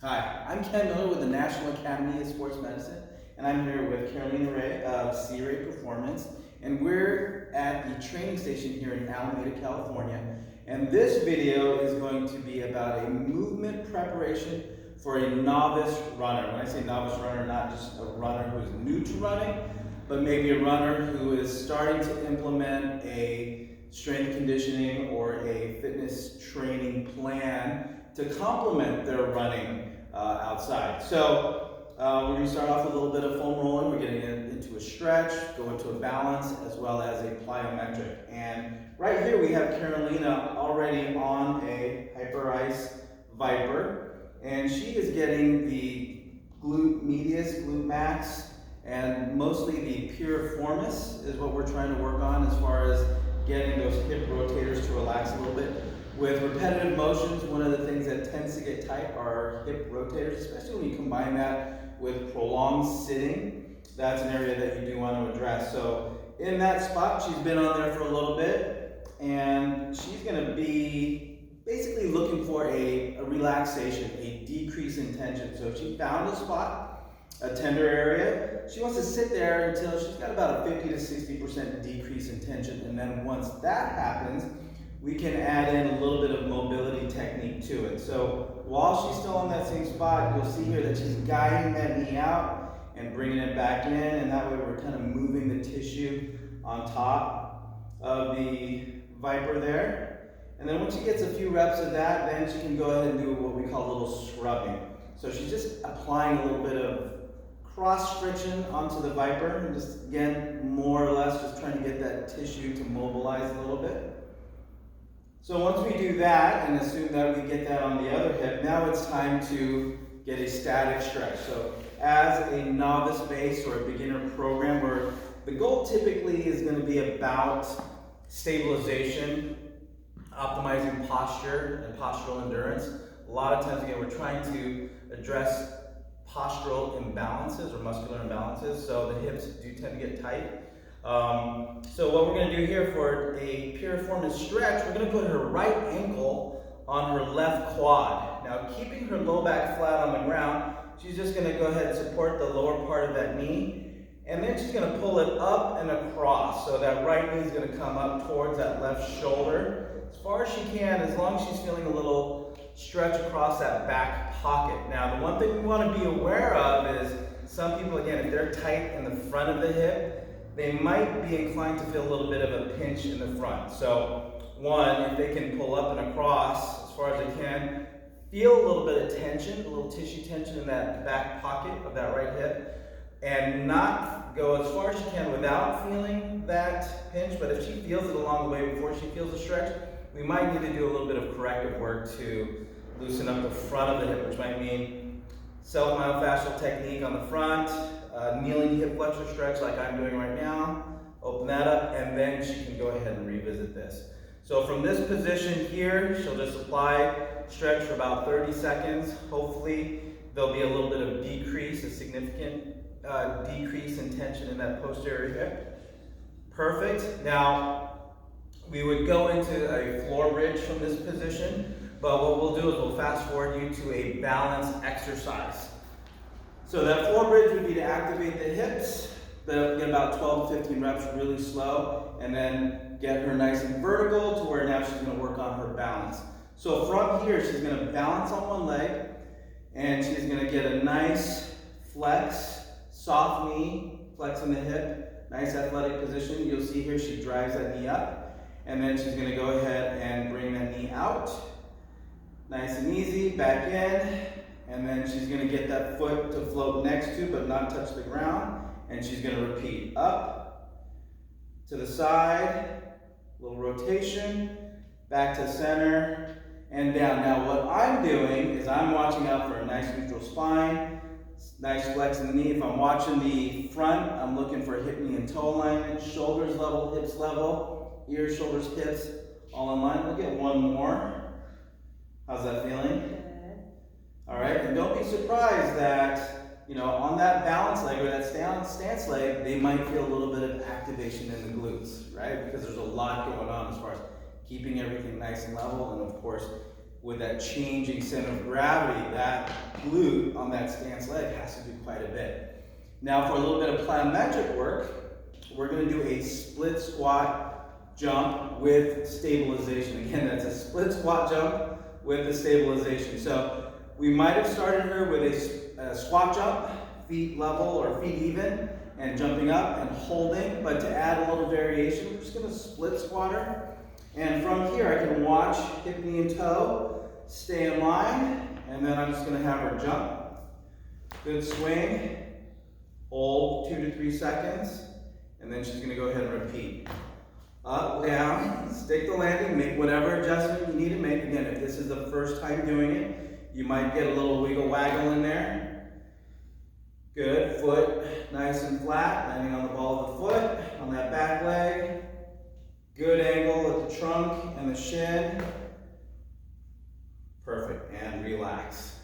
Hi, I'm Ken Miller with the National Academy of Sports Medicine, and I'm here with Carolina Ray of C-Ray Performance, and we're at the training station here in Alameda, California, and this video is going to be about a movement preparation for a novice runner. When I say novice runner, not just a runner who is new to running, but maybe a runner who is starting to implement a strength conditioning or a fitness training plan to complement their running outside. So we're going to start off with a little bit of foam rolling. We're getting into a stretch, go into a balance, as well as a plyometric. And right here we have Carolina already on a Hyper Ice Viper, and she is getting the glute medius, glute max, and mostly the piriformis is what we're trying to work on as far as getting those hip rotators to relax a little bit. With repetitive motions, one of the things that tends to get tight are hip rotators, especially when you combine that with prolonged sitting. That's an area that you do want to address. So in that spot, she's been on there for a little bit, and she's going to be basically looking for a relaxation, a decrease in tension. So she found a spot, a tender area. She wants to sit there until she's got about a 50 to 60% decrease in tension, and then once that happens, we can add in a little bit of mobility technique to it. So while she's still on that same spot, you'll see here that she's guiding that knee out and bringing it back in, and that way we're kind of moving the tissue on top of the Viper there. And then once she gets a few reps of that, then she can go ahead and do what we call a little scrubbing. So she's just applying a little bit of cross friction onto the Viper, and just again, more or less just trying to get that tissue to mobilize a little bit. So once we do that and assume that we get that on the other hip, now it's time to get a static stretch. So as a novice base or a beginner program, where the goal typically is going to be about stabilization, optimizing posture and postural endurance. A lot of times, again, we're trying to address postural imbalances or muscular imbalances, so the hips do tend to get tight. So what we're going to do here for a piriformis stretch, we're going to put her right ankle on her left quad. Now, keeping her low back flat on the ground, she's just going to go ahead and support the lower part of that knee, and then she's going to pull it up and across. So that right knee is going to come up towards that left shoulder as far as she can, as long as she's feeling a little stretch across that back pocket. Now, the one thing we want to be aware of is some people, again, if they're tight in the front of the hip, they might be inclined to feel a little bit of a pinch in the front. So one, if they can pull up and across as far as they can, feel a little bit of tension, a little tissue tension in that back pocket of that right hip, and not go as far as she can without feeling that pinch. But if she feels it along the way before she feels the stretch, we might need to do a little bit of corrective work to loosen up the front of the hip, which might mean self-myofascial technique on the front, kneeling hip flexor stretch like I'm doing right now. Open that up, and then she can go ahead and revisit this. So from this position here, she'll just apply stretch for about 30 seconds. Hopefully there'll be a little bit of decrease, a significant decrease in tension in that posterior hip. Perfect. Now we would go into a floor bridge from this position, but what we'll do is we'll fast forward you to a balance exercise. So that floor bridge would be to activate the hips, get about 12 to 15 reps really slow, and then get her nice and vertical to where now she's going to work on her balance. So from here, she's going to balance on one leg, and she's going to get a nice flex, soft knee, flexing the hip, nice athletic position. You'll see here she drives that knee up, and then she's going to go ahead and bring that knee out. Nice and easy, back in. And then she's going to get that foot to float next to but not touch the ground. And she's going to repeat up, to the side, little rotation, back to center, and down. Now what I'm doing is I'm watching out for a nice neutral spine, nice flex in the knee. If I'm watching the front, I'm looking for hip, knee, and toe alignment, shoulders level, hips level, ears, shoulders, hips, all in line. We'll get one more. How's that feeling? All right, and don't be surprised that, on that balance leg or that stance leg, they might feel a little bit of activation in the glutes, right? Because there's a lot going on as far as keeping everything nice and level, and of course, with that changing center of gravity, that glute on that stance leg has to do quite a bit. Now for a little bit of plyometric work, we're going to do a split squat jump with stabilization. Again, that's a split squat jump with the stabilization. So we might have started here with a squat jump, feet level or feet even, and jumping up and holding, but to add a little variation, we're just going to split squat her. And from here, I can watch hip, knee, and toe, stay in line, and then I'm just going to have her jump. Good swing, hold 2 to 3 seconds, and then she's going to go ahead and repeat. Up, down, stick the landing, make whatever adjustment you need to make. Again, if this is the first time doing it, you might get a little wiggle waggle in there. Good, foot nice and flat, landing on the ball of the foot, on that back leg. Good angle at the trunk and the shin. Perfect, and relax.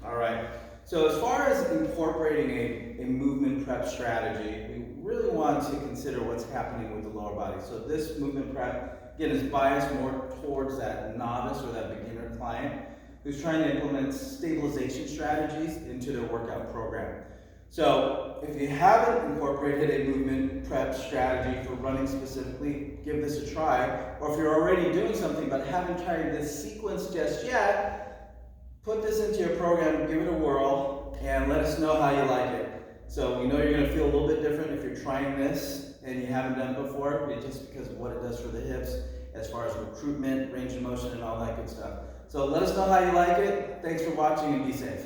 All right, so as far as incorporating a movement prep strategy, we really want to consider what's happening with the lower body. So this movement prep, again, is biased more towards that novice or that beginner client who's trying to implement stabilization strategies into their workout program. So if you haven't incorporated a movement prep strategy for running specifically, give this a try. Or if you're already doing something but haven't tried this sequence just yet, put this into your program, give it a whirl, and let us know how you like it. So we know you're going to feel a little bit different if you're trying this and you haven't done it before, just because of what it does for the hips as far as recruitment, range of motion, and all that good stuff. So let us know how you like it. Thanks for watching and be safe.